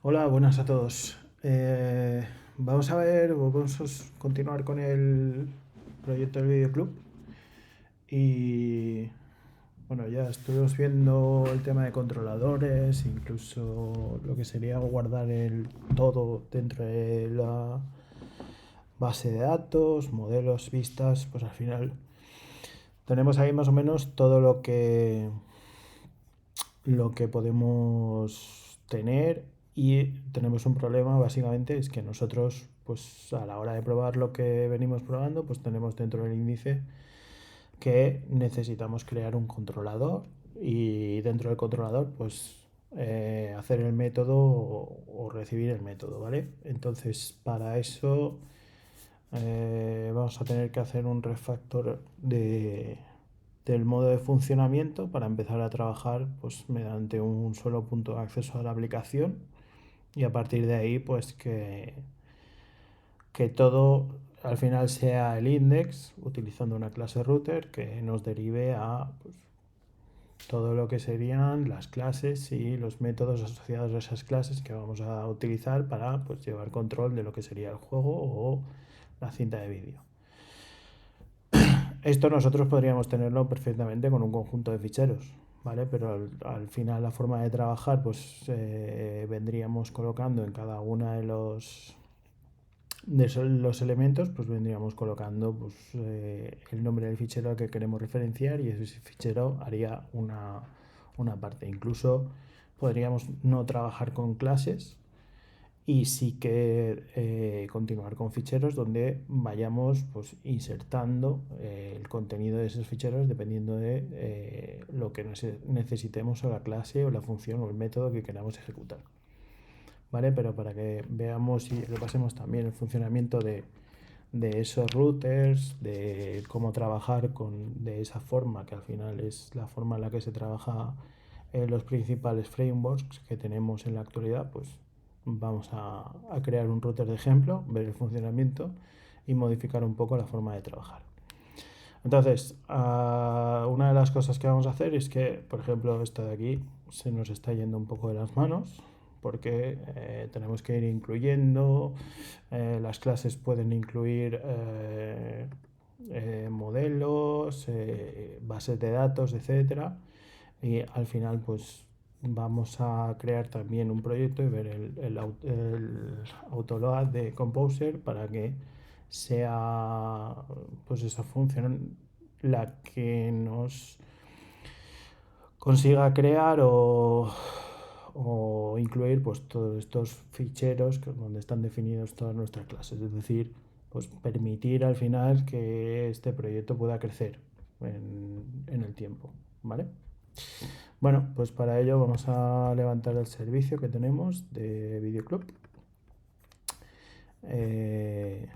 Hola, buenas a todos. Vamos a ver, vamos a continuar con el proyecto del videoclub. Y bueno, ya estuvimos viendo el tema de controladores, incluso lo que sería guardar el todo dentro de la base de datos, modelos, vistas. Pues al final tenemos ahí más o menos todo lo que podemos tener, y tenemos un problema básicamente, es que nosotros pues a la hora de probar lo que venimos probando pues tenemos dentro del índice que necesitamos crear un controlador, y dentro del controlador pues hacer el método o recibir el método, ¿vale? Entonces para eso vamos a tener que hacer un refactor del modo de funcionamiento para empezar a trabajar pues mediante un solo punto de acceso a la aplicación, y a partir de ahí pues que todo al final sea el index utilizando una clase router que nos derive a pues, todo lo que serían las clases y los métodos asociados a esas clases que vamos a utilizar para pues, llevar control de lo que sería el juego o la cinta de vídeo. Esto nosotros podríamos tenerlo perfectamente con un conjunto de ficheros, ¿vale? Pero al final la forma de trabajar, pues vendríamos colocando en cada una de los elementos, pues vendríamos colocando pues, el nombre del fichero al que queremos referenciar, y ese fichero haría una parte. Incluso podríamos no trabajar con clases y sí que continuar con ficheros donde vayamos pues, insertando el contenido de esos ficheros dependiendo de lo que necesitemos, o la clase o la función o el método que queramos ejecutar. ¿Vale? Pero para que veamos y repasemos también el funcionamiento de esos routers, de cómo trabajar de esa forma, que al final es la forma en la que se trabaja en los principales frameworks que tenemos en la actualidad, pues vamos a crear un router de ejemplo, ver el funcionamiento y modificar un poco la forma de trabajar. Entonces, una de las cosas que vamos a hacer es que, por ejemplo, esto de aquí se nos está yendo un poco de las manos, porque tenemos que ir incluyendo, las clases pueden incluir modelos, bases de datos, etcétera, y al final pues vamos a crear también un proyecto y ver el autoload de Composer para que sea pues esa función la que nos consiga crear o incluir pues todos estos ficheros donde están definidos todas nuestras clases, es decir, pues permitir al final que este proyecto pueda crecer en el tiempo, ¿vale? Bueno, pues para ello vamos a levantar el servicio que tenemos de Videoclub. Eh,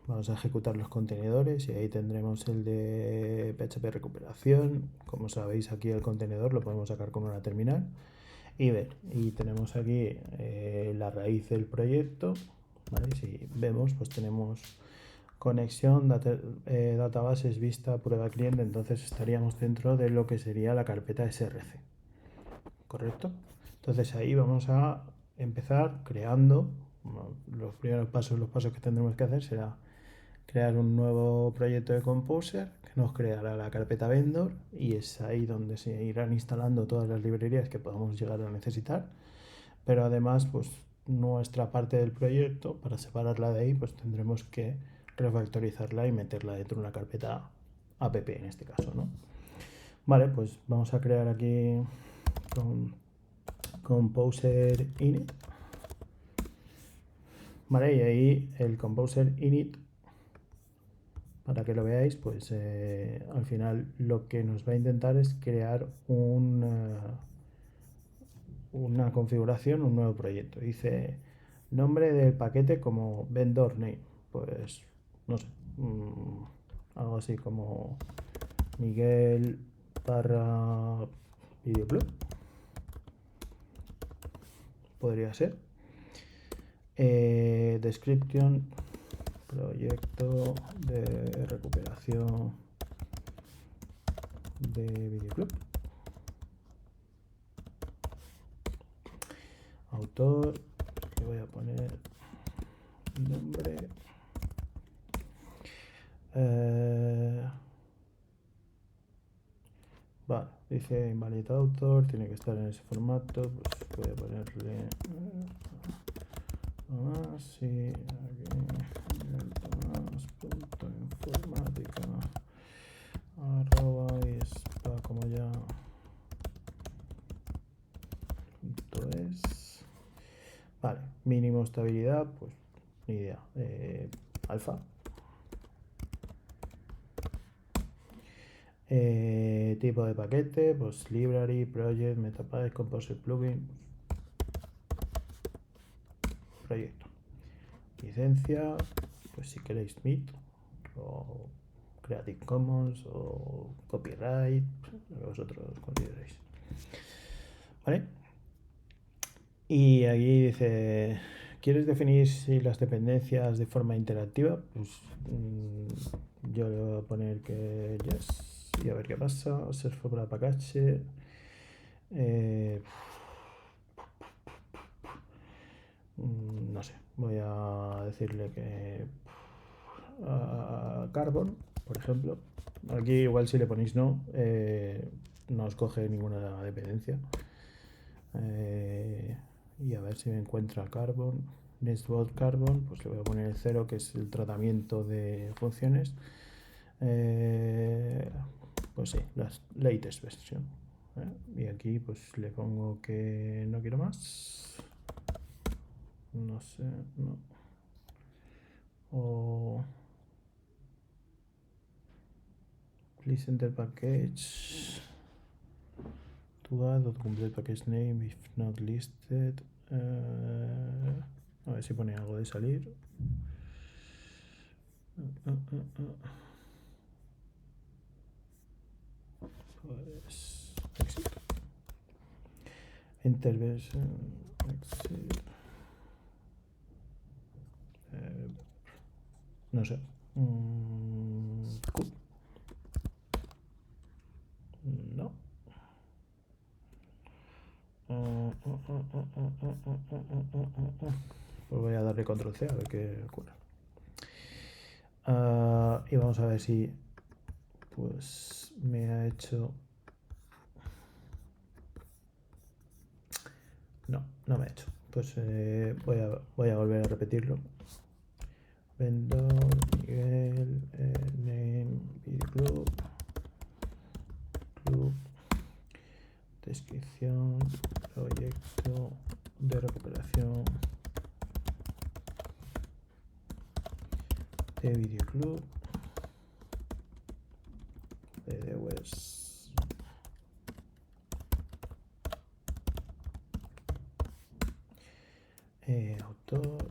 Vamos a ejecutar los contenedores y ahí tendremos el de PHP recuperación. Como sabéis, aquí el contenedor lo podemos sacar con una terminal y ver. Y tenemos aquí la raíz del proyecto, ¿vale? Si vemos, pues tenemos conexión, databases, vista, prueba cliente. Entonces estaríamos dentro de lo que sería la carpeta SRC, ¿correcto? Entonces ahí vamos a empezar creando. Bueno, los primeros pasos, los pasos que tendremos que hacer será crear un nuevo proyecto de Composer que nos creará la carpeta vendor, y es ahí donde se irán instalando todas las librerías que podamos llegar a necesitar. Pero además, pues nuestra parte del proyecto, para separarla de ahí, pues tendremos que refactorizarla y meterla dentro de una carpeta app en este caso, ¿no? Vale, pues vamos a crear aquí con Composer init. Vale, y ahí el Composer init, para que lo veáis, pues al final lo que nos va a intentar es crear una configuración, un nuevo proyecto. Dice nombre del paquete como vendor name, pues no sé, algo así como Miguel barra videoclub, podría ser. Description, proyecto de recuperación de videoclub. Autor, voy a poner nombre. Vale, dice invalid author, tiene que estar en ese formato, pues voy a ponerle así, aquí, tomás.informática @ispa como ya .es. Vale, mínimo estabilidad, pues ni idea, alfa. Tipo de paquete, pues library, project, metapage, composer plugin, proyecto. Licencia, pues si queréis MIT o Creative Commons o copyright, lo que vosotros consideréis. ¿Vale? Y aquí dice, ¿quieres definir si las dependencias de forma interactiva? Pues yo le voy a poner que yes y a ver qué pasa. Search for package. No sé, voy a decirle que Carbon, por ejemplo. Aquí igual si le ponéis no, no os coge ninguna dependencia. Y a ver si me encuentra Carbon. Nextbot Carbon, pues le voy a poner el 0, que es el tratamiento de funciones. Pues sí, la latest version. Y aquí pues le pongo que no quiero más. No sé, no. O please enter package to add or complete package name if not listed. A ver si pone algo de salir. Pues exit. Enter version exit. No sé. No. Pues voy a darle control C a ver qué ocurre. Y vamos a ver si pues me ha hecho. No, no me ha hecho. Pues voy a volver a repetirlo. Vendor, Miguel, name, video club, descripción, proyecto de recuperación de videoclub, de webs, autor,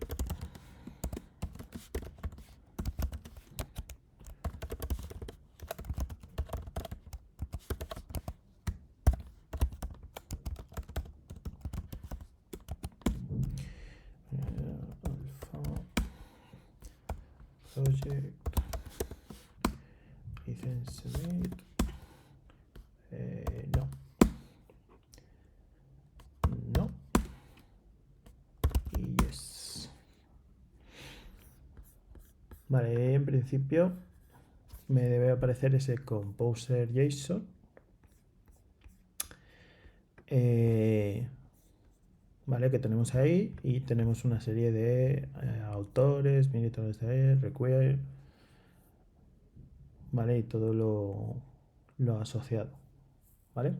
alfa, project, license submit, no, no, y yes. Vale, en principio me debe aparecer ese composer JSON. Vale, que tenemos ahí y tenemos una serie de autores, militares de require, vale, y todo lo asociado, vale.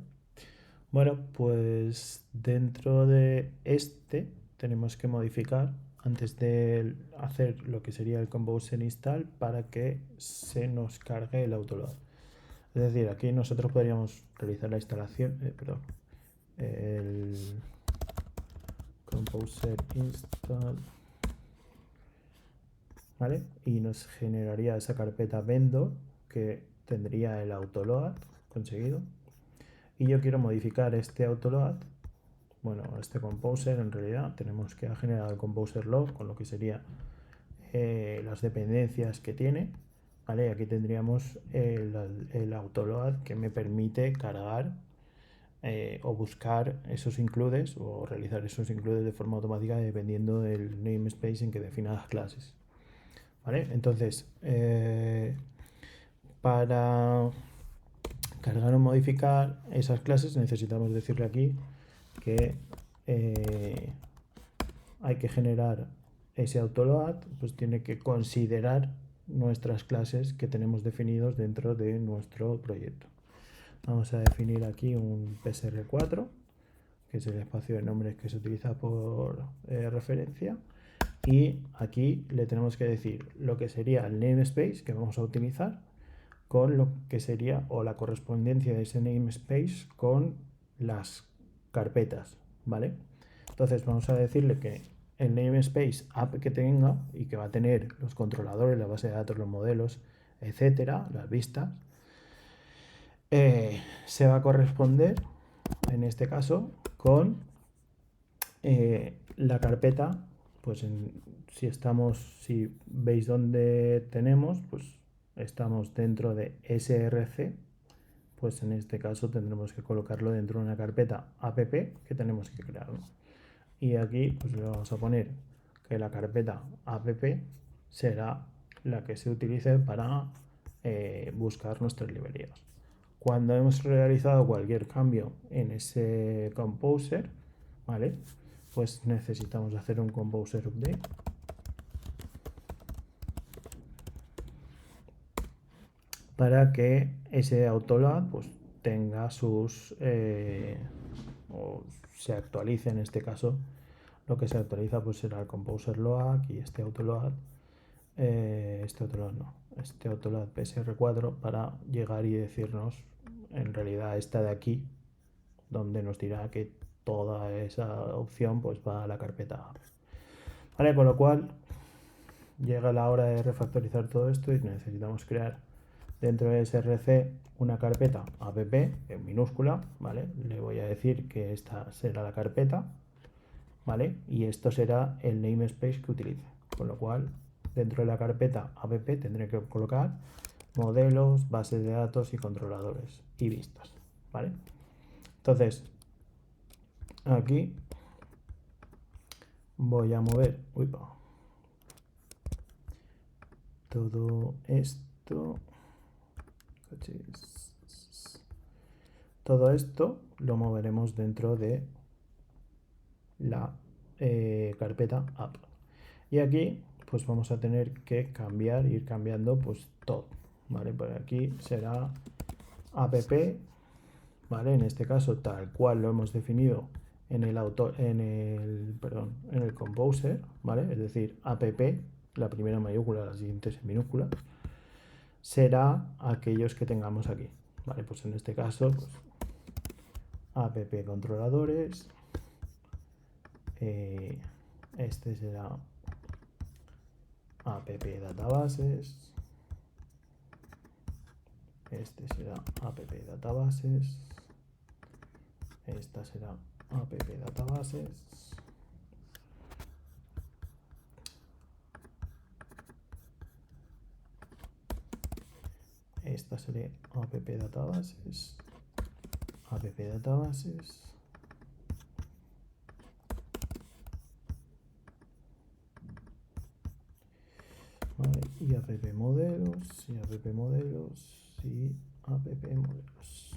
Bueno, pues dentro de este tenemos que modificar antes de hacer lo que sería el composer install para que se nos cargue el autoload. Es decir, aquí nosotros podríamos realizar la instalación, perdón, el composer install, ¿vale? Y nos generaría esa carpeta vendor que tendría el autoload conseguido. Y yo quiero modificar este autoload, bueno, este composer en realidad tenemos que generar el composer log con lo que sería las dependencias que tiene, ¿vale? Aquí tendríamos el autoload que me permite cargar o buscar esos includes o realizar esos includes de forma automática dependiendo del namespace en que defina las clases. ¿Vale? Entonces, para cargar o modificar esas clases necesitamos decirle aquí que hay que generar ese autoload, pues tiene que considerar nuestras clases que tenemos definidos dentro de nuestro proyecto. Vamos a definir aquí un PSR4, que es el espacio de nombres que se utiliza por referencia, y aquí le tenemos que decir lo que sería el namespace que vamos a utilizar con lo que sería o la correspondencia de ese namespace con las carpetas, ¿vale? Entonces vamos a decirle que el namespace app que tenga y que va a tener los controladores, la base de datos, los modelos, etcétera, las vistas, se va a corresponder en este caso con la carpeta, pues si veis dónde tenemos, pues estamos dentro de src, pues en este caso tendremos que colocarlo dentro de una carpeta app que tenemos que crear, ¿no? Y aquí pues le vamos a poner que la carpeta app será la que se utilice para buscar nuestras librerías. Cuando hemos realizado cualquier cambio en ese composer, ¿vale? Pues necesitamos hacer un composer update para que ese autoload pues tenga sus o se actualice. En este caso lo que se actualiza pues será el composer load y este autoload este autoload PSR4 para llegar y decirnos en realidad esta de aquí, donde nos dirá que toda esa opción pues va a la carpeta. Vale, con lo cual llega la hora de refactorizar todo esto y necesitamos crear dentro de src una carpeta app en minúscula, ¿vale? Le voy a decir que esta será la carpeta, ¿vale? Y esto será el namespace que utilice, con lo cual dentro de la carpeta app tendré que colocar modelos, bases de datos y controladores y vistas, ¿vale? Entonces aquí voy a mover todo esto lo moveremos dentro de la carpeta app, y aquí pues vamos a tener que ir cambiando pues todo, ¿vale? Por aquí será app, ¿vale? En este caso tal cual lo hemos definido en el composer, ¿vale? Es decir, app, la primera mayúscula, la siguiente en minúscula, será aquellos que tengamos aquí, ¿vale? Pues en este caso pues, app controladores, este será app databases, este será app databases, esta será app databases, esta será app databases, vale, y app modelos, y app modelos, y app modelos.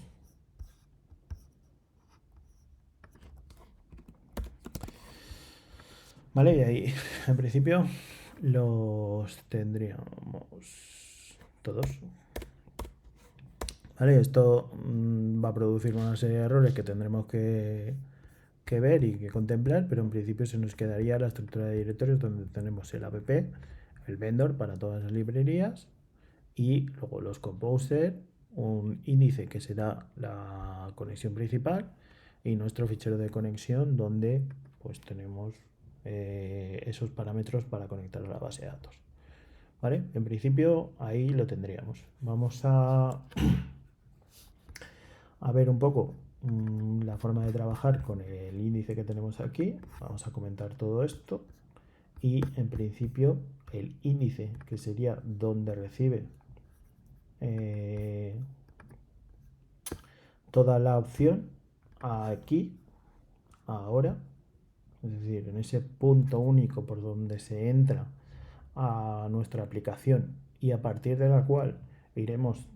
Vale, y ahí en principio los tendríamos todos. Vale, esto va a producir una serie de errores que tendremos que ver y que contemplar, pero en principio se nos quedaría la estructura de directorios donde tenemos el app, el vendor para todas las librerías, y luego los composer, un índice que será la conexión principal y nuestro fichero de conexión donde pues tenemos esos parámetros para conectar a la base de datos. ¿Vale? En principio ahí lo tendríamos. Vamos a ver un poco la forma de trabajar con el índice que tenemos aquí. Vamos a comentar todo esto y en principio el índice, que sería donde recibe toda la opción, aquí, ahora, es decir, en ese punto único por donde se entra a nuestra aplicación y a partir de la cual iremos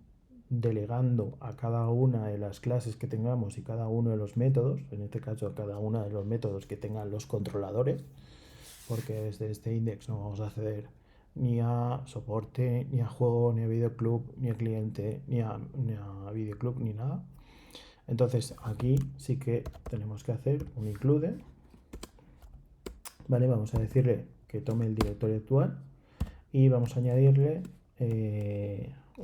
delegando a cada una de las clases que tengamos y cada uno de los métodos, en este caso a cada uno de los métodos que tengan los controladores, porque desde este index no vamos a acceder ni a soporte, ni a juego, ni a videoclub, ni a cliente, ni a videoclub, ni nada. Entonces aquí sí que tenemos que hacer un include, ¿vale? Vamos a decirle que tome el directorio actual y vamos a añadirle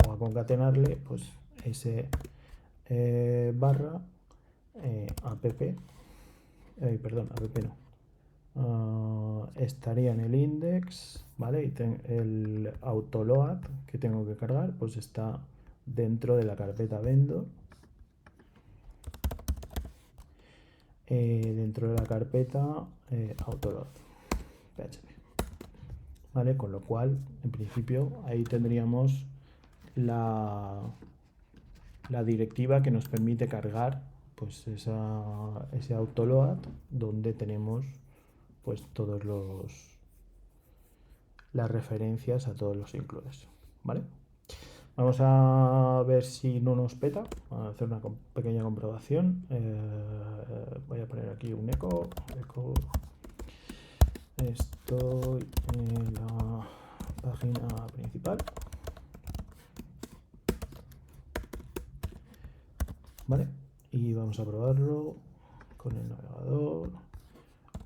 o a concatenarle pues ese barra app, perdón, app no, estaría en el index, ¿vale? Y el autoload que tengo que cargar pues está dentro de la carpeta vendor, dentro de la carpeta autoload PHP, ¿vale? Con lo cual en principio ahí tendríamos la directiva que nos permite cargar pues ese autoload donde tenemos pues todos las referencias a todos los includes, ¿vale? Vamos a ver si no nos peta, a hacer una pequeña comprobación. Voy a poner aquí un eco. Estoy en la página principal, ¿vale? Y vamos a probarlo con el navegador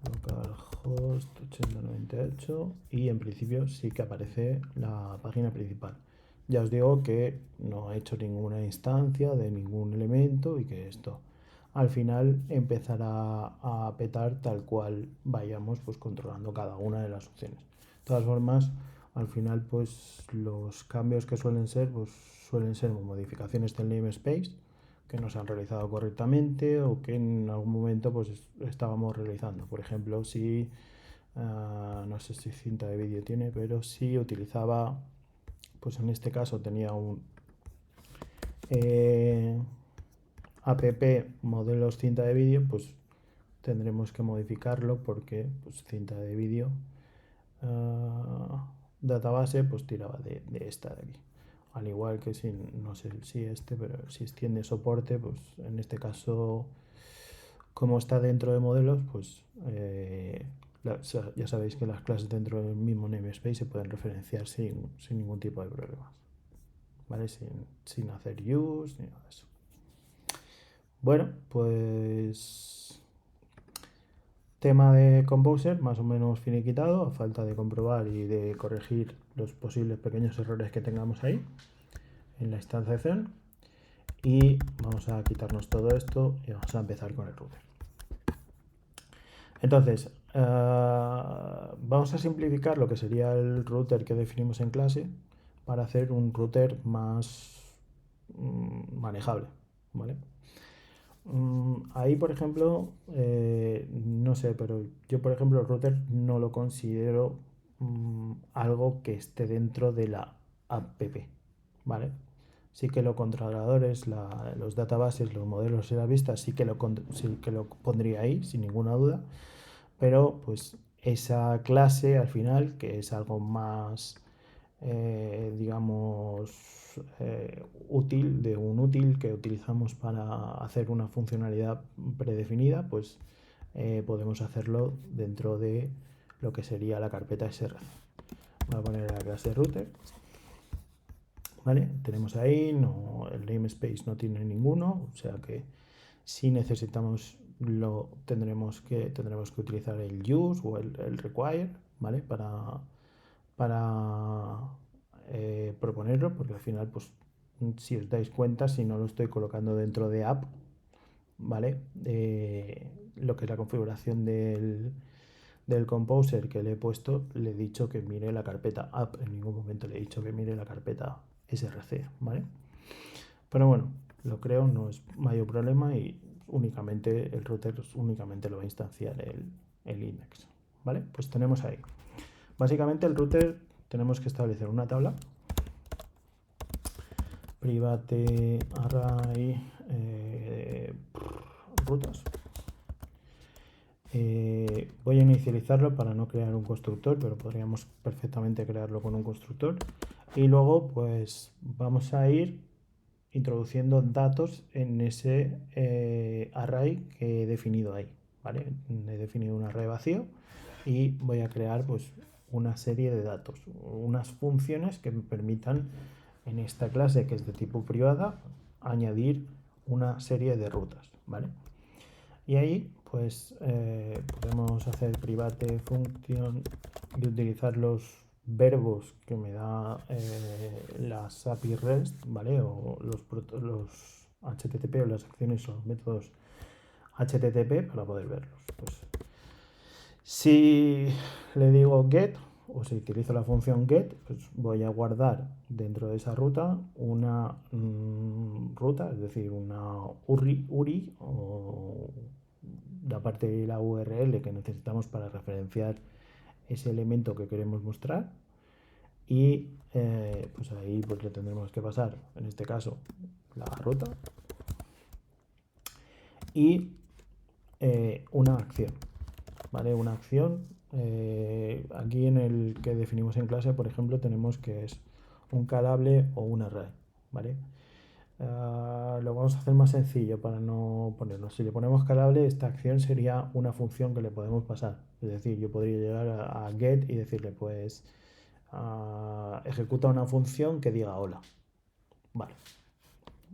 localhost 8098 y en principio sí que aparece la página principal. Ya os digo que no he hecho ninguna instancia de ningún elemento y que esto al final empezará a petar tal cual vayamos pues controlando cada una de las opciones. De todas formas, al final pues los cambios que suelen ser pues suelen ser modificaciones del namespace que no se han realizado correctamente o que en algún momento pues estábamos realizando. Por ejemplo, si no sé si cinta de vídeo tiene, pero si utilizaba, pues en este caso tenía un app modelos cinta de vídeo, pues tendremos que modificarlo porque pues cinta de vídeo database pues tiraba de esta de aquí. Al igual que si, no sé si pero si extiende soporte, pues en este caso, como está dentro de modelos, pues ya sabéis que las clases dentro del mismo namespace se pueden referenciar sin ningún tipo de problemas, ¿vale? Sin hacer use ni nada de eso. Bueno, pues tema de Composer más o menos finiquitado, a falta de comprobar y de corregir los posibles pequeños errores que tengamos ahí en la instanciación. Y vamos a quitarnos todo esto y vamos a empezar con el router. Entonces, vamos a simplificar lo que sería el router que definimos en clase para hacer un router más manejable, ¿vale? Ahí, por ejemplo, no sé, pero yo, por ejemplo, el router no lo considero algo que esté dentro de la app, ¿vale? Sí que los controladores, los databases, los modelos y las vistas sí que lo pondría ahí, sin ninguna duda, pero pues esa clase al final, que es algo más, digamos, útil, de un útil que utilizamos para hacer una funcionalidad predefinida, pues podemos hacerlo dentro de lo que sería la carpeta src. Voy a poner la clase router, ¿vale? Tenemos ahí, el namespace no tiene ninguno, o sea que si necesitamos tendremos que utilizar el use o el require, ¿vale? Para proponerlo, porque al final, pues, si os dais cuenta, si no lo estoy colocando dentro de app, ¿vale? Lo que es la configuración del Composer que le he puesto, le he dicho que mire la carpeta app, en ningún momento le he dicho que mire la carpeta src, ¿vale? Pero bueno, lo creo, no es mayor problema y únicamente el router únicamente lo va a instanciar el index, ¿vale? Pues tenemos ahí. Básicamente el router tenemos que establecer una tabla private array rutas. Voy a inicializarlo para no crear un constructor, pero podríamos perfectamente crearlo con un constructor. Y luego pues vamos a ir introduciendo datos en ese array que he definido ahí, ¿vale? He definido un array vacío y voy a crear pues una serie de datos, unas funciones que me permitan en esta clase, que es de tipo privada, añadir una serie de rutas, ¿vale? Y ahí pues podemos hacer private function y utilizar los verbos que me da las API REST, ¿vale? O los HTTP o las acciones o los métodos HTTP para poder verlos. Pues, si le digo get o si utilizo la función get, pues voy a guardar dentro de esa ruta una ruta, es decir, una URI o la parte de la URL que necesitamos para referenciar ese elemento que queremos mostrar y pues ahí pues le tendremos que pasar, en este caso, la ruta y una acción, ¿vale? Una acción aquí en el que definimos en clase, por ejemplo, tenemos que es un calable o un array, ¿vale? Lo vamos a hacer más sencillo para no ponerlo. Si le ponemos calable, esta acción sería una función que le podemos pasar. Es decir, yo podría llegar a get y decirle, pues, ejecuta una función que diga hola. Vale.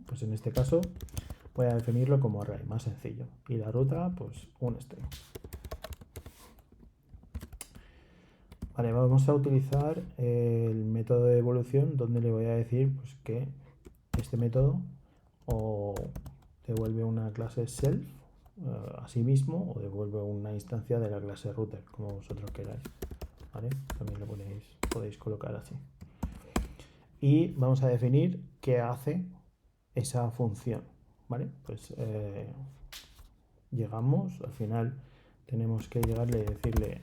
Pues en este caso voy a definirlo como array, más sencillo. Y la ruta, pues, un string. Vale, vamos a utilizar el método de evolución donde le voy a decir pues, que este método o devuelve una clase self a sí mismo o devuelve una instancia de la clase router, como vosotros queráis, ¿vale? También lo podéis colocar así. Y vamos a definir qué hace esa función, ¿vale? Pues llegamos, al final tenemos que llegarle y decirle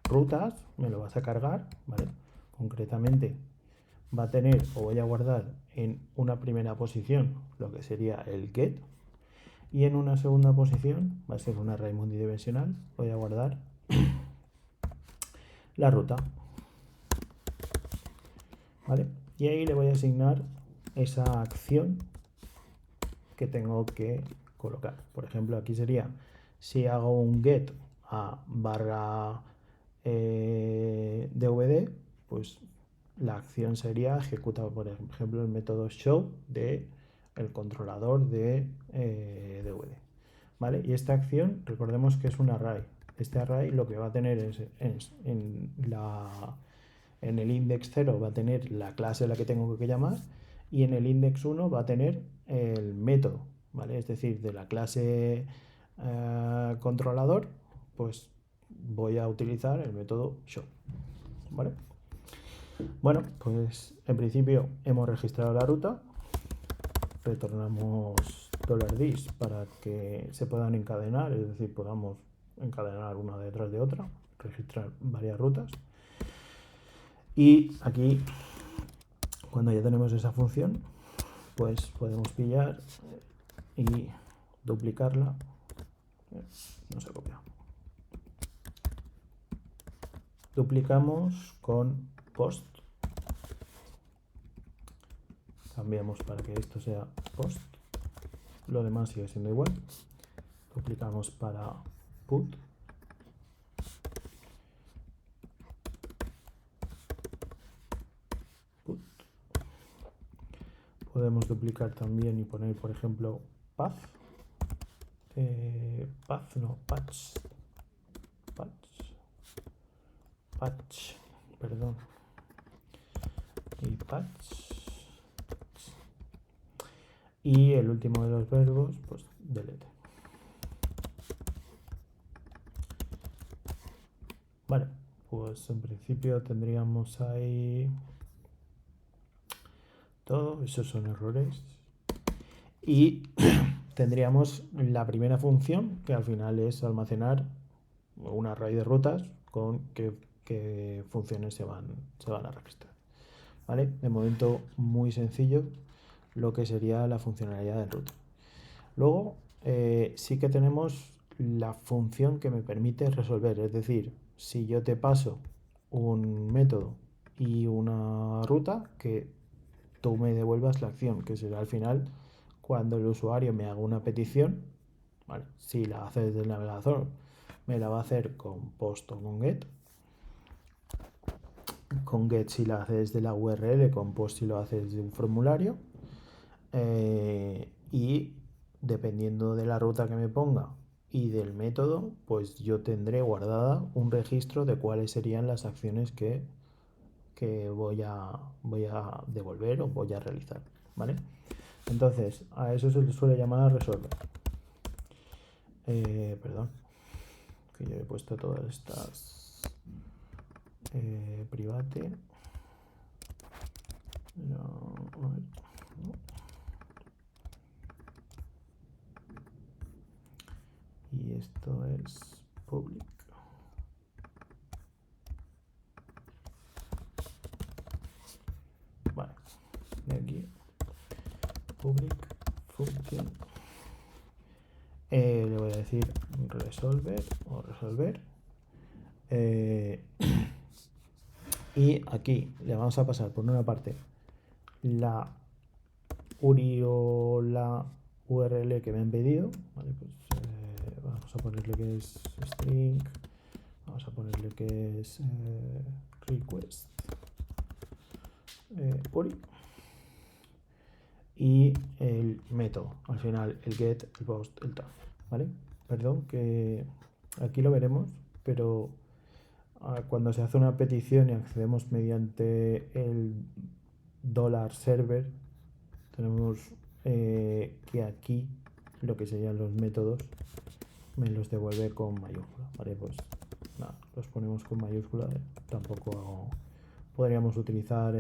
rutas, me lo vas a cargar, ¿vale? Concretamente va a tener o voy a guardar en una primera posición lo que sería el get y en una segunda posición va a ser un array multidimensional, voy a guardar la ruta, ¿vale? Y ahí le voy a asignar esa acción que tengo que colocar. Por ejemplo, aquí sería si hago un get a barra dvd, pues la acción sería ejecutar, por ejemplo, el método show de el controlador de dvd, ¿vale? Y esta acción, recordemos que es un array. Este array lo que va a tener es en el index 0 va a tener la clase a la que tengo que llamar y en el index 1 va a tener el método, ¿vale? Es decir, de la clase controlador, pues voy a utilizar el método show, ¿vale? Bueno, pues en principio hemos registrado la ruta, retornamos $dis para que se puedan encadenar, es decir, podamos encadenar una detrás de otra, registrar varias rutas. Y aquí, cuando ya tenemos esa función, pues podemos pillar y duplicarla. No se copia. Duplicamos con post. Cambiamos para que esto sea post. Lo demás sigue siendo igual. Duplicamos para put. Podemos duplicar también y poner, por ejemplo, path. Patch, perdón. Y patch. Y el último de los verbos, pues delete. Vale, pues en principio tendríamos ahí todo, esos son errores. Y tendríamos la primera función, que al final es almacenar una array de rutas con qué funciones se van a registrar. ¿Vale? De momento muy sencillo lo que sería la funcionalidad de ruta. Luego sí que tenemos la función que me permite resolver. Es decir, si yo te paso un método y una ruta, que tú me devuelvas la acción, que será al final cuando el usuario me haga una petición, ¿vale? Si la hace desde el navegador, me la va a hacer con post o con get. Con get si la hace desde la URL, con post si lo hace desde un formulario. Y dependiendo de la ruta que me ponga y del método, pues yo tendré guardada un registro de cuáles serían las acciones que voy a devolver o voy a realizar, ¿vale? Entonces, a eso se le suele llamar resolver. Perdón, que yo he puesto todas estas private. No, no. Y esto es public. Vale, de aquí public function. Le voy a decir resolver o resolver. Y aquí le vamos a pasar por una parte la URI o la URL que me han pedido. Vale, pues vamos a ponerle que es string. Vamos a ponerle que es request URI. Y el método, al final el get, el post, el tag, ¿vale? Perdón, que aquí lo veremos, pero cuando se hace una petición y accedemos mediante el $server, tenemos que aquí lo que serían los métodos me los devuelve con mayúscula, ¿vale? Pues nada, los ponemos con mayúscula, tampoco podríamos utilizar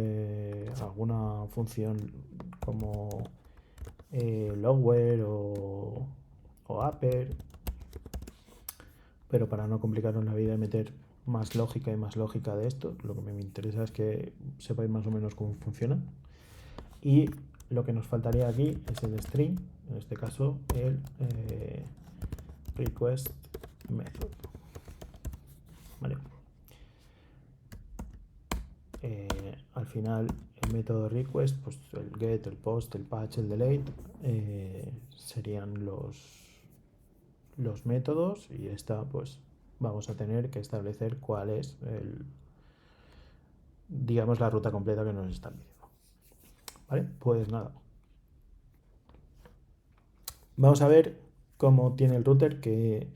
alguna función como logware o upper, pero para no complicarnos la vida y meter más lógica y más lógica de esto, lo que me interesa es que sepáis más o menos cómo funciona. Y lo que nos faltaría aquí es el string, en este caso el request method, ¿vale? Al final el método request, pues el get, el post, el patch, el delete serían los métodos, y esta pues vamos a tener que establecer cuál es digamos la ruta completa que nos están pidiendo, ¿vale? Pues nada, vamos a ver cómo tiene el router, que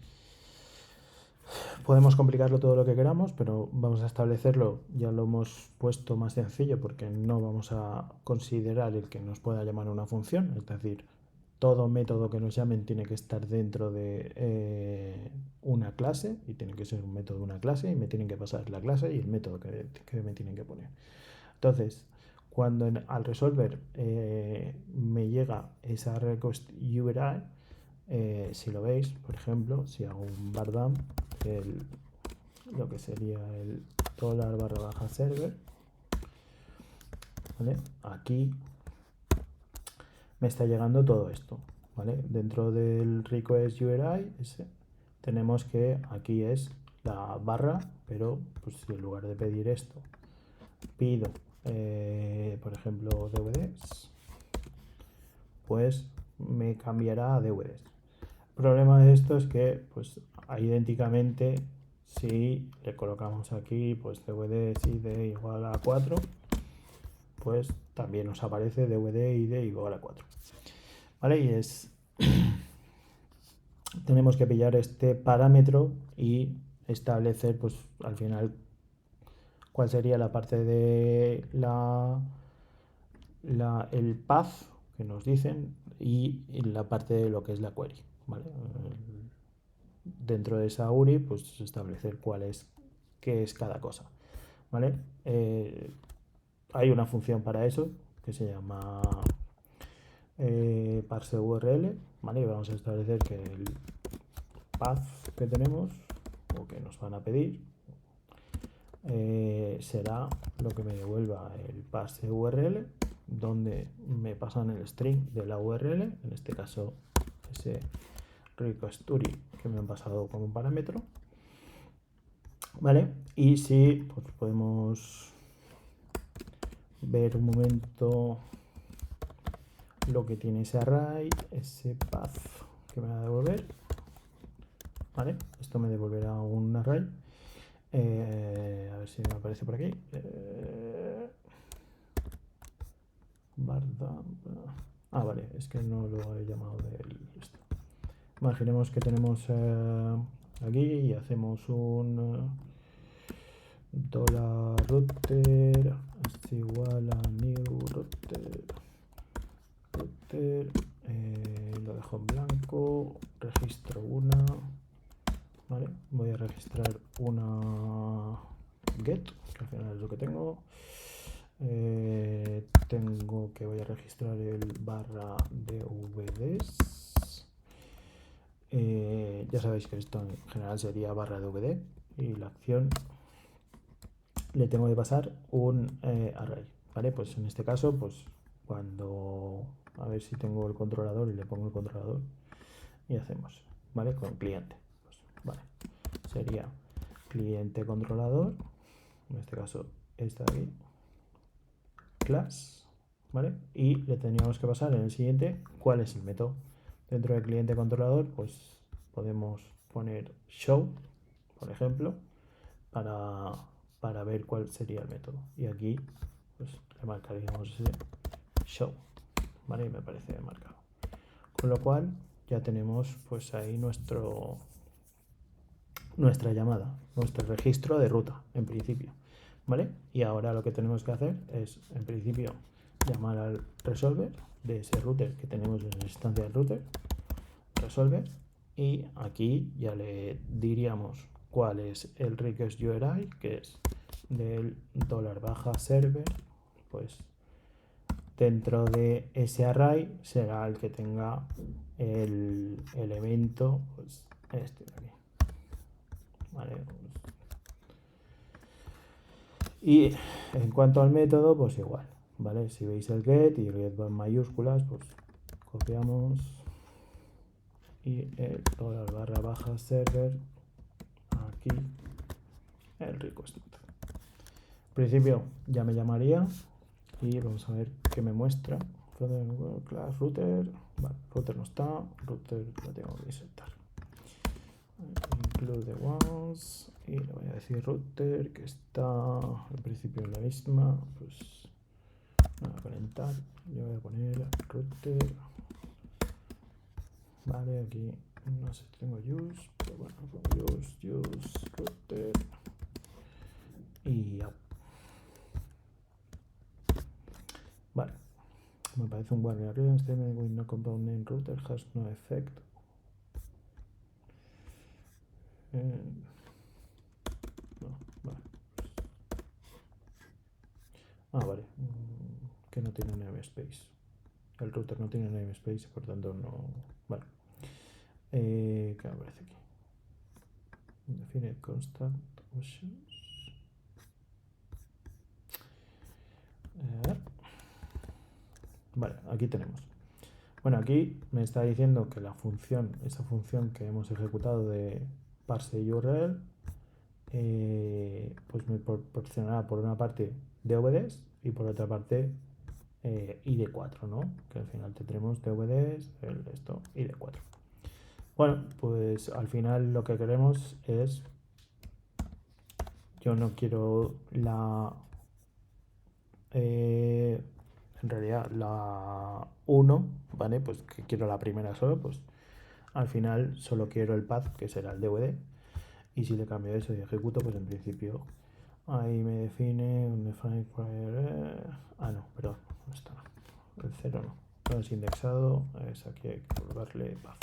podemos complicarlo todo lo que queramos, pero vamos a establecerlo, ya lo hemos puesto más sencillo porque no vamos a considerar el que nos pueda llamar una función, es decir, todo método que nos llamen tiene que estar dentro de una clase, y tiene que ser un método de una clase, y me tienen que pasar la clase y el método que me tienen que poner. Entonces, cuando al resolver me llega esa request URI, si lo veis, por ejemplo, si hago un bar dump, lo que sería el $server, ¿vale? Aquí me está llegando todo esto, ¿vale? Dentro del request URI tenemos que aquí es la barra, pero pues si en lugar de pedir esto pido por ejemplo DVDs, pues me cambiará a DVDs. El problema de esto es que pues idénticamente, si le colocamos aquí pues DVDs ID igual a 4, pues también nos aparece DVD ID igual a 4, ¿vale? Y tenemos que pillar este parámetro y establecer pues al final cuál sería la parte de el path que nos dicen y la parte de lo que es la query, ¿vale? Dentro de esa URI pues establecer qué es cada cosa, ¿vale? Hay una función para eso que se llama parse URL, ¿vale? Y vamos a establecer que el path que tenemos o que nos van a pedir será lo que me devuelva el parse URL, donde me pasan el string de la URL, en este caso ese request_URI que me han pasado como un parámetro, ¿vale? Y si pues podemos ver un momento lo que tiene ese array, ese path que me va a devolver, ¿vale? Esto me devolverá un array. A ver si me aparece por aquí. Vale, es que no lo he llamado de esto. Imaginemos que tenemos aquí y hacemos un $router es igual a new router, lo dejo en blanco, registro una, ¿vale? Voy a registrar una get, que al final es lo que tengo. Tengo que voy a registrar el barra dvds. Ya sabéis que esto en general sería barra dvd y la acción le tengo que pasar un array, ¿vale? Pues en este caso, pues cuando a ver si tengo el controlador y le pongo el controlador y hacemos, ¿vale? Con cliente, pues, vale, sería cliente controlador, en este caso esta de aquí, class, ¿vale? Y le tendríamos que pasar en el siguiente cuál es el método. Dentro del cliente controlador, pues podemos poner show, por ejemplo, para ver cuál sería el método. Y aquí pues le marcaríamos ese show, ¿vale? Y me parece marcado. Con lo cual ya tenemos pues ahí nuestra llamada, nuestro registro de ruta, en principio, ¿vale? Y ahora lo que tenemos que hacer es, en principio, llamar al resolver de ese router que tenemos en la instancia del router, resolver, y aquí ya le diríamos cuál es el request URI, que es del $server, pues dentro de ese array será el que tenga el elemento, pues este de aquí, ¿vale? Y en cuanto al método, pues igual, ¿vale? Si veis el get y el get va en mayúsculas, pues copiamos y el $server aquí el request. En principio ya me llamaría y vamos a ver qué me muestra. Class router, vale, router no está, router lo tengo que insertar. Include once y le voy a decir router que está al principio en la misma, pues nada, calentar, yo voy a poner router, vale, aquí no sé si tengo use, pero bueno, pongo use router y ya. Vale, me parece un warning arriba, statement with no compound name router has no effect. No, vale. Vale, que no tiene namespace. El router no tiene namespace, por tanto no. Vale. ¿Qué aparece aquí? Define constant options. Vale, aquí tenemos. Bueno, aquí me está diciendo que la función, esa función que hemos ejecutado de parse URL, pues me proporcionará por una parte DVDs y por otra parte ID4, ¿no? Que al final tendremos DVDs, esto, ID4. Bueno, pues al final lo que queremos es, yo no quiero en realidad la 1, ¿vale? Pues que quiero la primera solo, pues al final solo quiero el path, que será el DVD, y si le cambio eso y ejecuto, pues en principio ahí me define un define no, perdón, no está, el 0 no es indexado, es aquí hay que volverle path.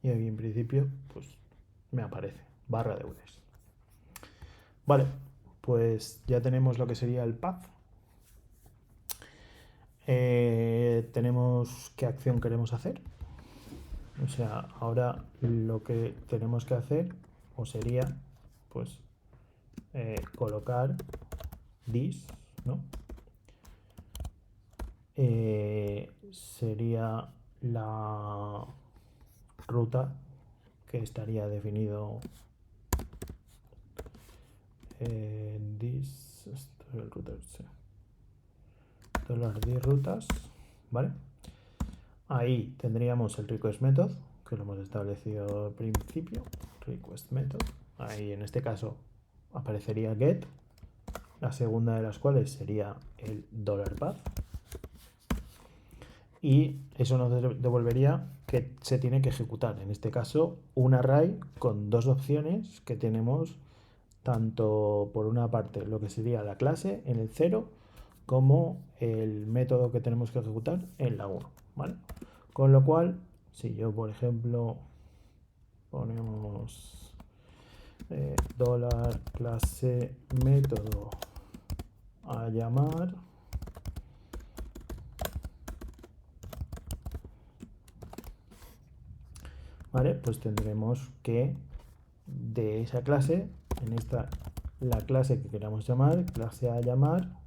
Y aquí en principio pues me aparece barra DVDs. Vale, pues ya tenemos lo que sería el path. Tenemos qué acción queremos hacer. O sea, ahora lo que tenemos que hacer o sería pues colocar this, ¿no? Sería la ruta que estaría definido en this, esto es el router, sí. $rutas, ¿vale? Ahí tendríamos el request method, que lo hemos establecido al principio, request method. Ahí en este caso aparecería get, la segunda de las cuales sería el $path. Y eso nos devolvería que se tiene que ejecutar, en este caso, un array con dos opciones que tenemos, tanto por una parte lo que sería la clase en el 0 como el método que tenemos que ejecutar en la 1, ¿vale? Con lo cual, si yo, por ejemplo, ponemos $clase método a llamar, ¿vale? Pues tendremos que de esa clase, en esta, la clase que queramos llamar, clase a llamar,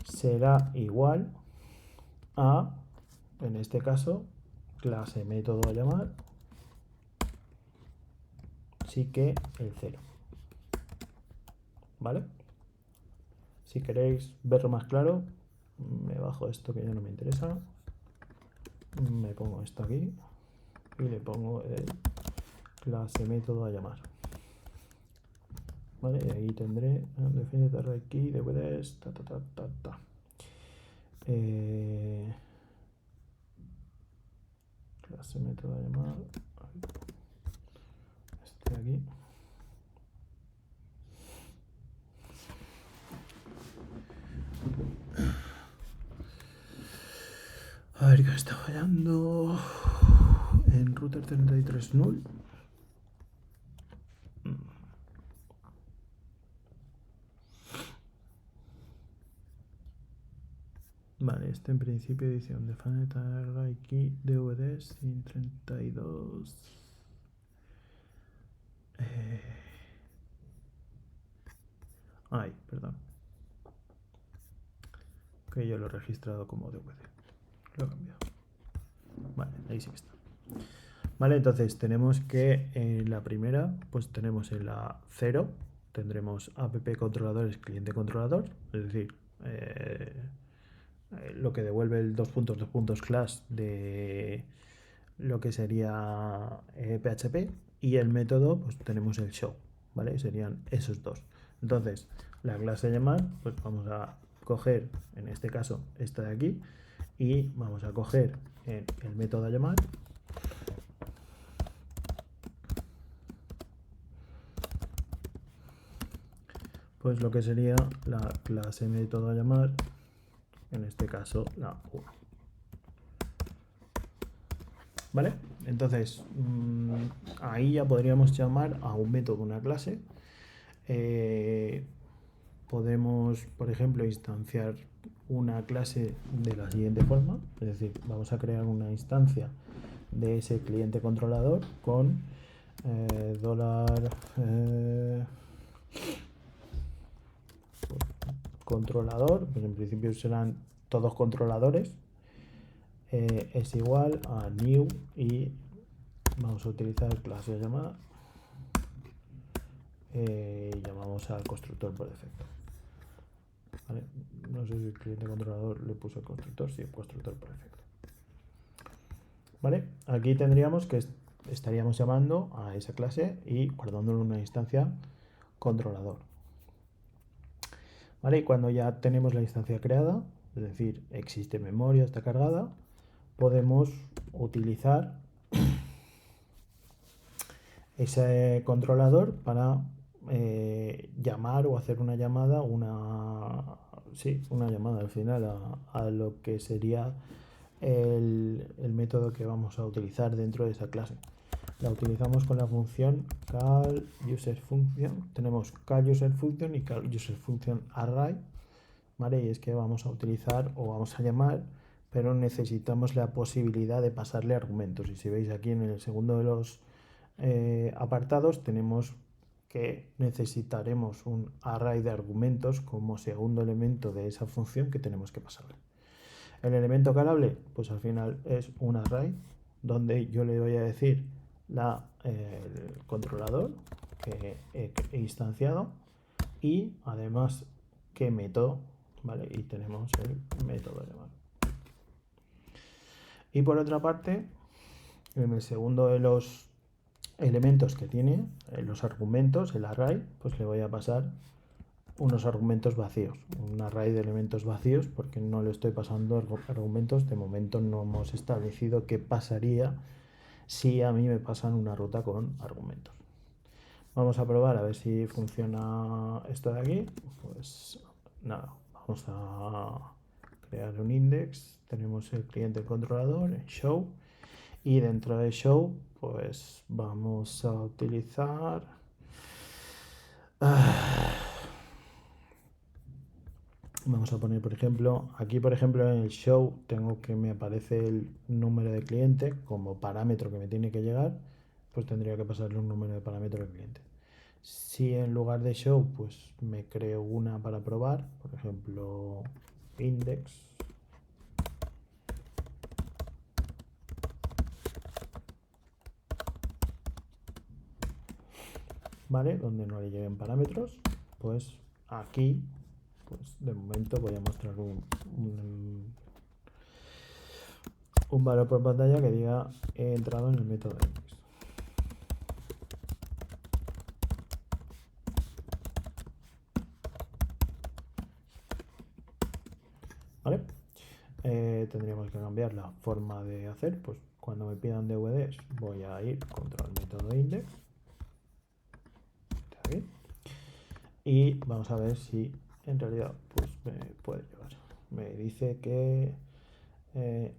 será igual a, en este caso, clase método a llamar, sí que el 0, ¿vale? Si queréis verlo más claro, me bajo esto que ya no me interesa, me pongo esto aquí y le pongo el clase método a llamar, ¿vale? Y ahí tendré definite array key, dvds, clase método a llamar, este aquí. A ver qué me está fallando. En router 33 null. Vale, este en principio dice on definite array key DVD sin 32. Ay, perdón. Que yo lo he registrado como DVD. Lo he cambiado. Vale, ahí sí que está. Vale, entonces tenemos que en la primera, pues tenemos en la 0, tendremos app controladores cliente controlador, es decir, lo que devuelve el 2 class de lo que sería PHP, y el método, pues tenemos el show, ¿vale? Serían esos dos. Entonces, la clase llamar, pues vamos a coger, en este caso, esta de aquí, y vamos a coger el método llamar, pues lo que sería la clase método llamar, en este caso la 1. ¿Vale? Entonces, ahí ya podríamos llamar a un método una clase. Podemos, por ejemplo, instanciar una clase de la siguiente forma, es decir, vamos a crear una instancia de ese cliente controlador con controlador, pues en principio serán todos controladores, es igual a new, y vamos a utilizar clase llamada, llamamos al constructor por defecto. ¿Vale? No sé si el cliente controlador le puso el constructor, sí, el constructor por defecto. ¿Vale? Aquí tendríamos que estaríamos llamando a esa clase y guardándolo en una instancia controlador. ¿Vale? Y cuando ya tenemos la instancia creada, es decir, existe memoria, está cargada, podemos utilizar ese controlador para llamar o hacer una llamada, una llamada al final a lo que sería el método que vamos a utilizar dentro de esa clase. La utilizamos con la función call user function. Tenemos call user function y call user function array, ¿vale? Y es que vamos a utilizar o vamos a llamar, pero necesitamos la posibilidad de pasarle argumentos. Y si veis aquí en el segundo de los apartados, tenemos que necesitaremos un array de argumentos como segundo elemento de esa función que tenemos que pasarle. El elemento calable, pues al final es un array donde yo le voy a decir el controlador que he instanciado y además qué método, ¿vale? Y tenemos el método elevado. Y por otra parte, en el segundo de los elementos que tiene, los argumentos, el array, pues le voy a pasar unos argumentos vacíos, un array de elementos vacíos, porque no le estoy pasando argumentos. De momento no hemos establecido qué pasaría si a mí me pasan una ruta con argumentos. Vamos a probar a ver si funciona esto de aquí. Pues nada, vamos a crear un index. Tenemos el cliente controlador en show y dentro de show pues vamos a utilizar vamos a poner, por ejemplo, aquí por ejemplo en el show tengo que me aparece el número de cliente como parámetro que me tiene que llegar, pues tendría que pasarle un número de parámetro al cliente. Si en lugar de show pues me creo una para probar, por ejemplo index, ¿vale? Donde no le lleguen parámetros, pues aquí pues de momento voy a mostrar un valor por pantalla que diga he entrado en el método index. ¿Vale? Tendríamos que cambiar la forma de hacer, pues cuando me pidan DVDs voy a ir contra el método index. ¿Está bien? Y vamos a ver si en realidad pues me puede llegar. Me dice que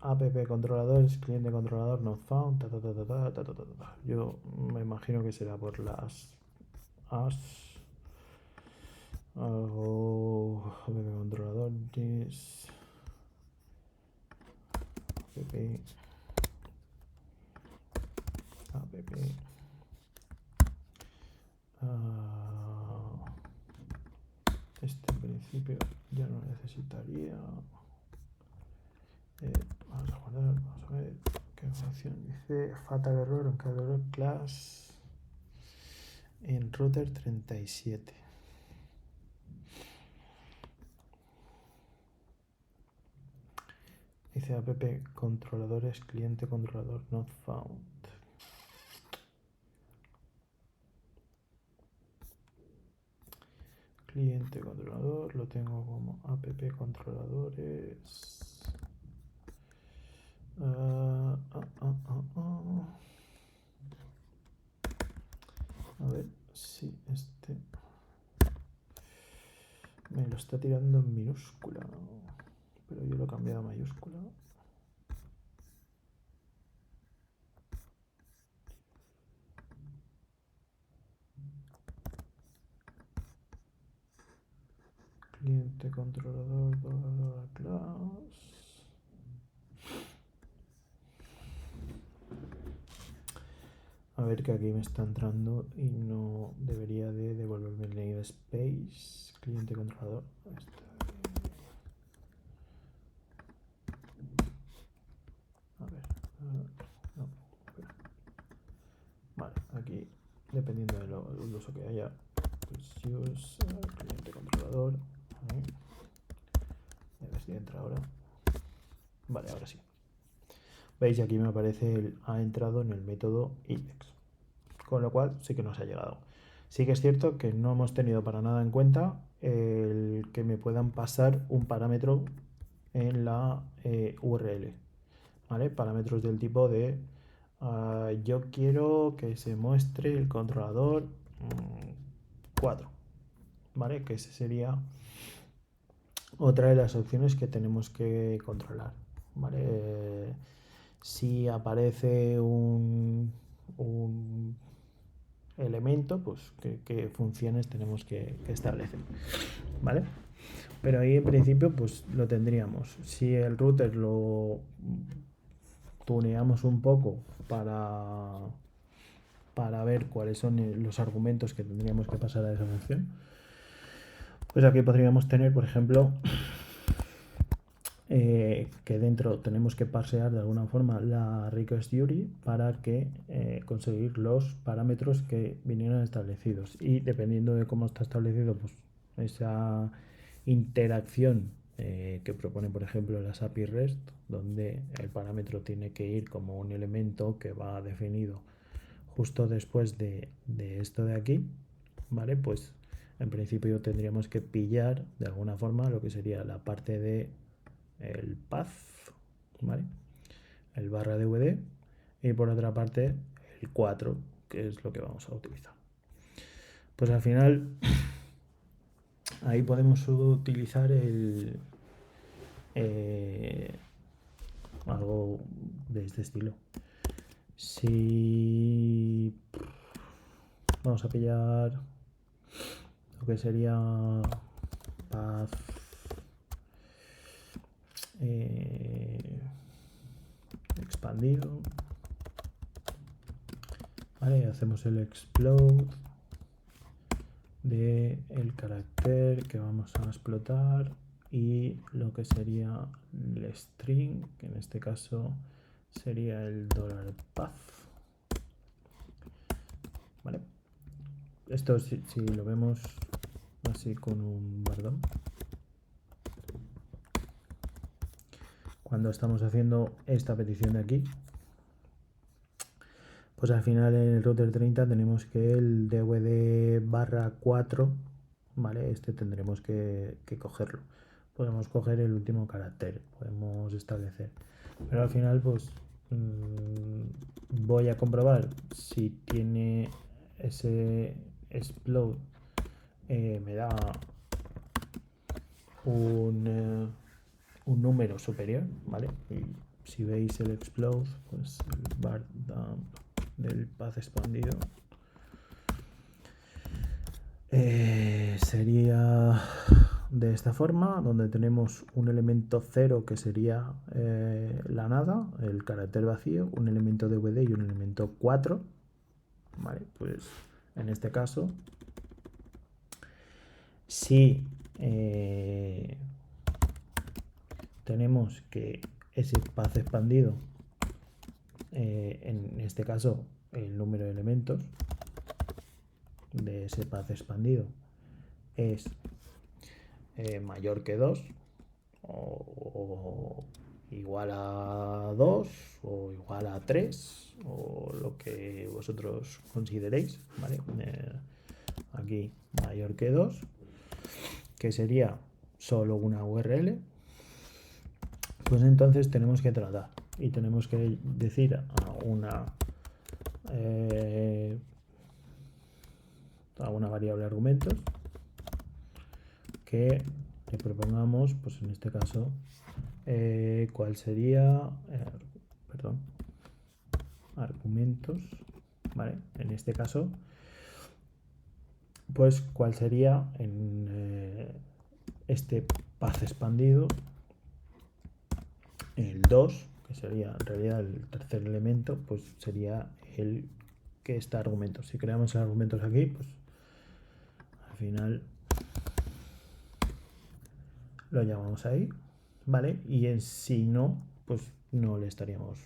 app controladores, cliente controlador not found, Yo me imagino que será por las as algo app controlador this app este en principio ya no necesitaría. Vamos a guardar, vamos a ver qué función dice. Fatal error en cada error class en router 37. Dice app controladores cliente controlador not found. Cliente controlador lo tengo como app controladores. A ver si este me lo está tirando en minúscula, pero yo lo he cambiado a mayúscula. Cliente controlador class. A ver que aquí me está entrando y no debería de devolverme el namespace. Cliente controlador. A ver. No. Vale, aquí dependiendo del uso que haya. Pues use cliente controlador. A ver si entra ahora. Vale, ahora sí. Veis, aquí me aparece ha entrado en el método index. Con lo cual sí que nos ha llegado. Sí que es cierto que no hemos tenido para nada en cuenta el que me puedan pasar un parámetro en la URL. ¿Vale? Parámetros del tipo de yo quiero que se muestre el controlador 4. ¿Vale? Que ese sería otra de las opciones que tenemos que controlar. ¿Vale? Si aparece un elemento, pues qué funciones tenemos que establecer, ¿vale? Pero ahí en principio pues lo tendríamos. Si el router lo tuneamos un poco para ver cuáles son los argumentos que tendríamos que pasar a esa función, pues aquí podríamos tener, por ejemplo, que dentro tenemos que parsear de alguna forma la request URI para que conseguir los parámetros que vinieron establecidos, y dependiendo de cómo está establecido pues esa interacción que propone por ejemplo las API REST, donde el parámetro tiene que ir como un elemento que va definido justo después de esto de aquí, ¿vale? Pues en principio tendríamos que pillar de alguna forma lo que sería la parte de el path, ¿vale? El barra DVD, y por otra parte el 4, que es lo que vamos a utilizar. Pues al final ahí podemos utilizar algo de este estilo. Si vamos a pillar lo que sería path expandido, vale, hacemos el explode de el carácter que vamos a explotar y lo que sería el string, que en este caso sería el $path, vale. Esto si lo vemos así con un bardón, cuando estamos haciendo esta petición de aquí, pues al final en el router 30 tenemos que el DVD barra 4, ¿vale? Este tendremos que cogerlo. Podemos coger el último carácter, podemos establecer. Pero al final pues voy a comprobar si tiene ese explode, me da un número superior, ¿vale? Y si veis el explode, pues el bar del path expandido sería de esta forma, donde tenemos un elemento 0 que sería la nada, el carácter vacío, un elemento DVD y un elemento 4, vale. Pues en este caso, si tenemos que ese path expandido, en este caso el número de elementos de ese path expandido es mayor que 2 o igual a 2 o igual a 3 o lo que vosotros consideréis, ¿vale? Aquí mayor que 2, que sería solo una URL, pues entonces tenemos que tratar y tenemos que decir a una variable argumentos que le propongamos, pues en este caso, cuál sería, perdón, argumentos, ¿vale? En este caso, pues cuál sería en este path expandido el 2, que sería en realidad el tercer elemento, pues sería el que está argumento. Si creamos argumentos aquí, pues al final lo llamamos ahí, ¿vale? Y si no, pues no le estaríamos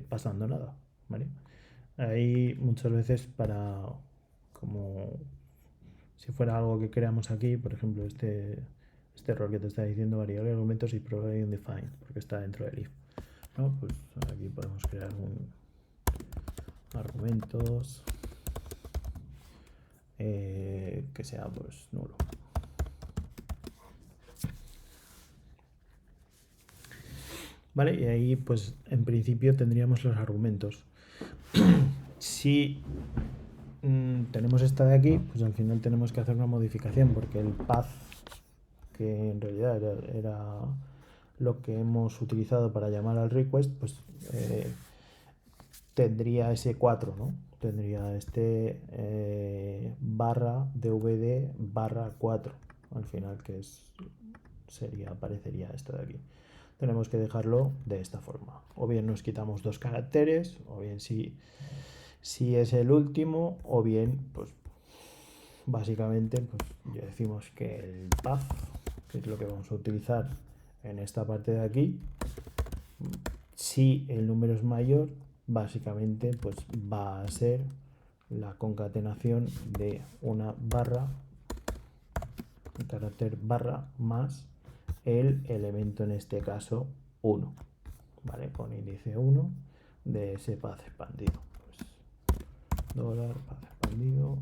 pasando nada, ¿vale? Ahí muchas veces para, como si fuera algo que creamos aquí, por ejemplo este error que te está diciendo variable argumentos y probably undefined, porque está dentro del if, ¿no? Pues aquí podemos crear un argumentos que sea pues nulo. Vale, y ahí pues en principio tendríamos los argumentos. Si tenemos esta de aquí, pues al final tenemos que hacer una modificación, porque el path, que en realidad era lo que hemos utilizado para llamar al request, pues tendría ese 4, ¿no? Tendría este barra dvd barra 4 al final, que aparecería esto de aquí. Tenemos que dejarlo de esta forma, o bien nos quitamos dos caracteres, o bien si es el último, o bien pues básicamente pues ya decimos que el path, que es lo que vamos a utilizar en esta parte de aquí, si el número es mayor, básicamente pues va a ser la concatenación de una barra, un carácter barra más el elemento, en este caso 1, ¿vale? Con índice 1 de ese path expandido. Pues, dólar, path expandido,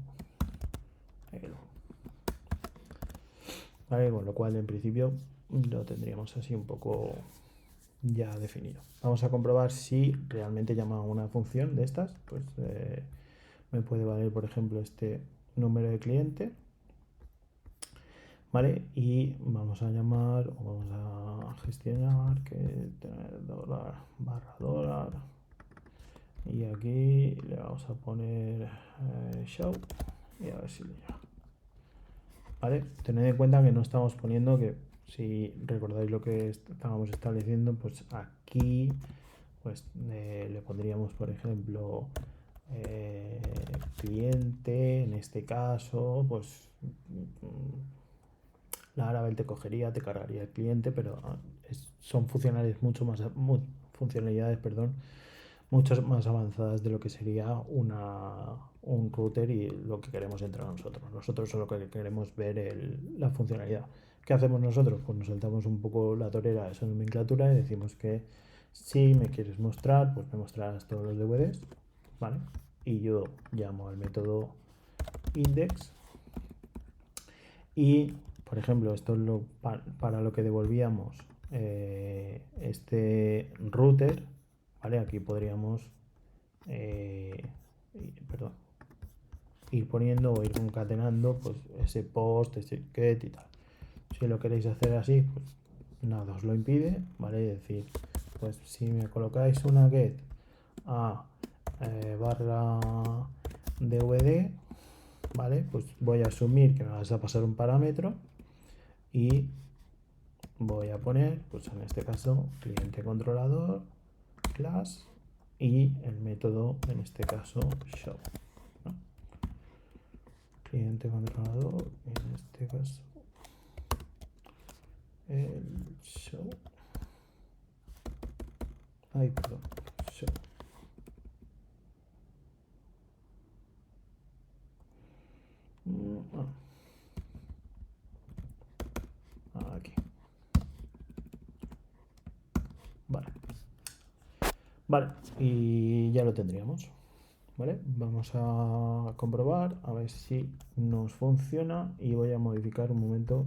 ¿vale? Con lo cual, en principio, lo tendríamos así un poco ya definido. Vamos a comprobar si realmente llama a una función de estas. Pues me puede valer, por ejemplo, este número de cliente, ¿vale? Y vamos a llamar, o vamos a gestionar, que tener dólar barra dólar. Y aquí le vamos a poner show y a ver si le llega. ¿Vale? Tened en cuenta que no estamos poniendo, que si recordáis lo que estábamos estableciendo, pues aquí pues le pondríamos, por ejemplo, cliente, en este caso, pues Laravel te cogería, te cargaría el cliente, pero son funcionalidades funcionalidades, perdón, mucho más avanzadas de lo que sería un router y lo que queremos entrar nosotros. Nosotros solo que queremos ver la funcionalidad. ¿Qué hacemos nosotros? Pues nos saltamos un poco la torera de esa nomenclatura y decimos que si me quieres mostrar, pues me mostrarás todos los DVDs, ¿vale? Y yo llamo al método index y, por ejemplo, esto es para lo que devolvíamos este router, ¿vale? Aquí podríamos perdón, ir poniendo o ir concatenando pues ese post, ese get y tal. Si lo queréis hacer así, pues nada os lo impide, ¿vale? Es decir, pues si me colocáis una get a barra dvd, ¿vale? Pues voy a asumir que me vas a pasar un parámetro y voy a poner, pues en este caso, cliente controlador, class y el método, en este caso, show, ¿no? Cliente controlador, en este caso, el show. Ay, perdón, show. Aquí. Vale. Vale, y ya lo tendríamos. ¿Vale? Vamos a comprobar a ver si nos funciona y voy a modificar un momento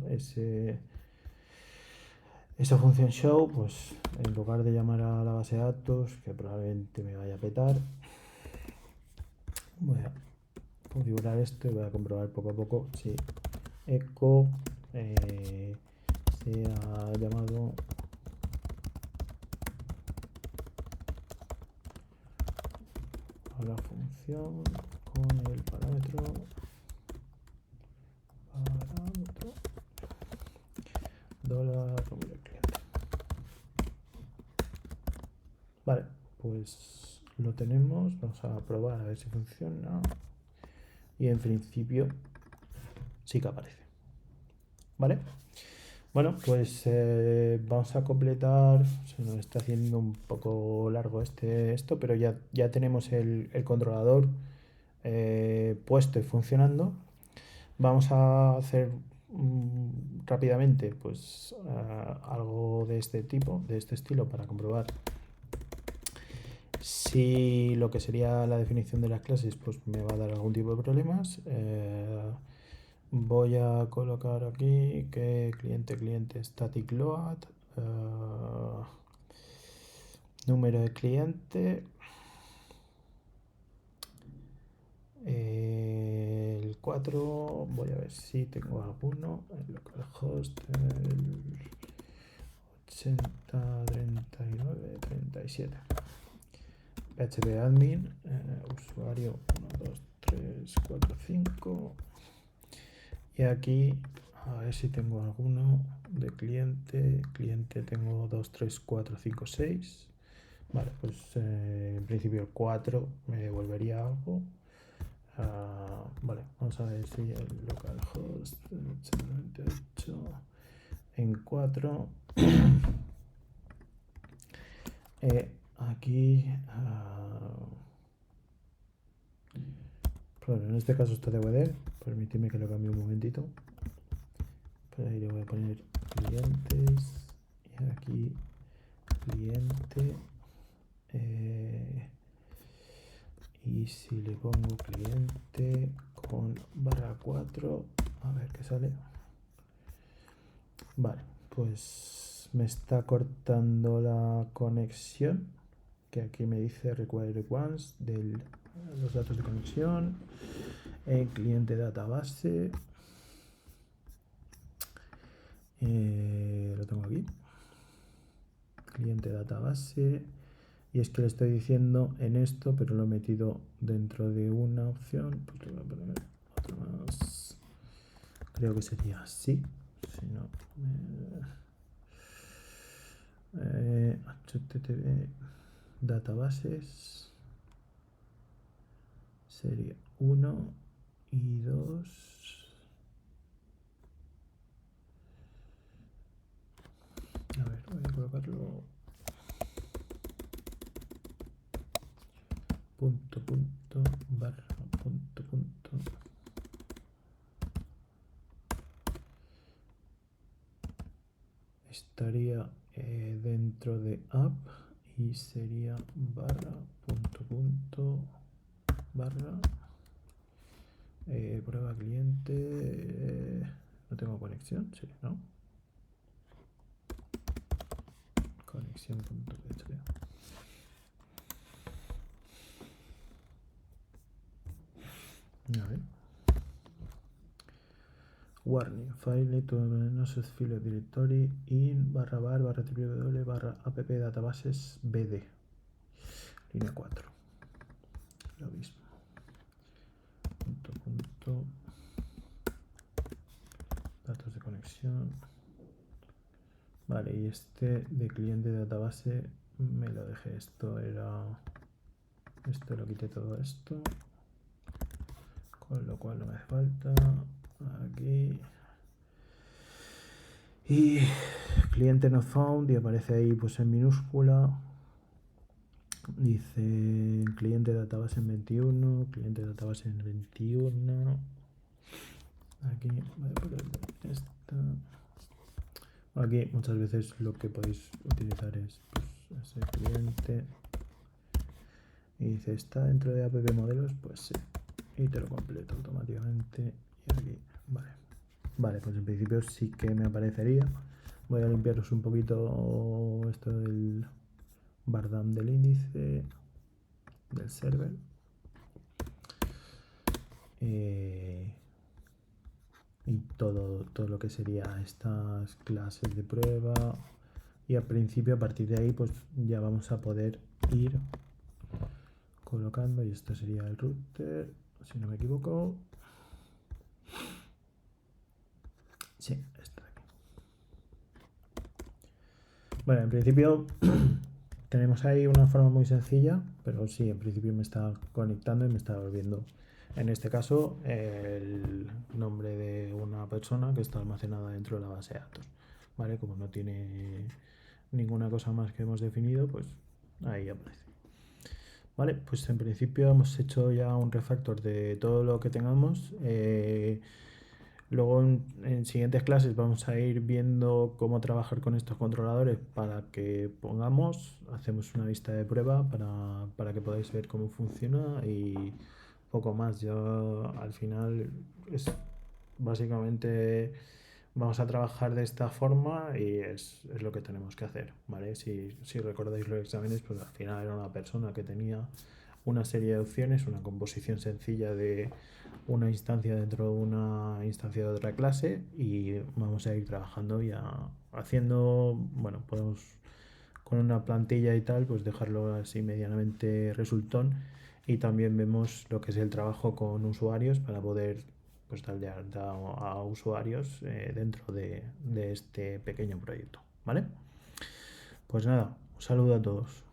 esa función show, pues en lugar de llamar a la base de datos, que probablemente me vaya a petar, voy a configurar esto y voy a comprobar poco a poco si echo se ha llamado a la función con el parámetro dólar número de cliente. Vale, pues lo tenemos, vamos a probar a ver si funciona y en principio sí que aparece. ¿Vale? Bueno, pues vamos a completar, se nos está haciendo un poco largo esto, pero ya tenemos el controlador puesto y funcionando. Vamos a hacer rápidamente pues algo de este tipo, de este estilo, para comprobar si lo que sería la definición de las clases pues me va a dar algún tipo de problemas. Voy a colocar aquí que cliente static load, número de cliente, el 4, voy a ver si tengo alguno, el localhost, el 80 39 37, php admin, usuario 1 2 3 4 5, y aquí a ver si tengo alguno de cliente tengo 2 3 4 5 6. Vale, pues en principio el 4 me devolvería algo. Vale, vamos a ver si el localhost 98 en 4 Aquí, bueno, en este caso está DVD, permíteme que lo cambie un momentito. Pero ahí le voy a poner clientes y aquí cliente. Y si le pongo cliente con /4, a ver qué sale. Vale, pues me está cortando la conexión, que aquí me dice require once de los datos de conexión, cliente database, lo tengo aquí, cliente database, y es que le estoy diciendo en esto, pero lo he metido dentro de una opción, pues le voy a poner otra más, creo que sería así, si no, HTTP databases sería 1 y 2. A ver, voy a colocarlo punto punto barra punto punto. Estaría dentro de app y sería barra punto punto barra prueba cliente. No tengo conexión, sí, ¿no? Conexión.php. A ver. Warning, file to no successful directory in /var /ww /app databases bd. Línea 4. Lo mismo. Punto, punto. Datos de conexión. Vale, y este de cliente de database me lo dejé. Esto era... Esto lo quité todo esto. Con lo cual no me hace falta. Aquí. Y cliente not found y aparece ahí pues en minúscula. Dice cliente database en 21, cliente database en 21. Aquí voy a poner esta. Aquí muchas veces lo que podéis utilizar es pues, ese cliente. Y dice, ¿está dentro de app modelos? Pues sí. Y te lo completo automáticamente. Y aquí, vale. Vale, pues en principio sí que me aparecería. Voy a limpiaros un poquito esto del bardam del índice del server. Y todo lo que sería estas clases de prueba. Y al principio, a partir de ahí, pues ya vamos a poder ir colocando. Y esto sería el router, si no me equivoco. Sí, esto de aquí. Bueno, en principio tenemos ahí una forma muy sencilla, pero sí, en principio me está conectando y me está volviendo, en este caso, el nombre de una persona que está almacenada dentro de la base de datos. ¿Vale? Como no tiene ninguna cosa más que hemos definido, pues ahí aparece. Vale, pues en principio hemos hecho ya un refactor de todo lo que tengamos. Luego en siguientes clases vamos a ir viendo cómo trabajar con estos controladores para que hacemos una vista de prueba para que podáis ver cómo funciona y poco más. Yo al final es básicamente vamos a trabajar de esta forma y es lo que tenemos que hacer, ¿vale? Si recordáis los exámenes, pues al final era una persona que tenía una serie de opciones, una composición sencilla de una instancia dentro de una instancia de otra clase y vamos a ir trabajando ya haciendo, bueno, podemos con una plantilla y tal, pues dejarlo así medianamente resultón y también vemos lo que es el trabajo con usuarios para poder pues dar de alta a usuarios dentro de este pequeño proyecto, ¿vale? Pues nada, un saludo a todos.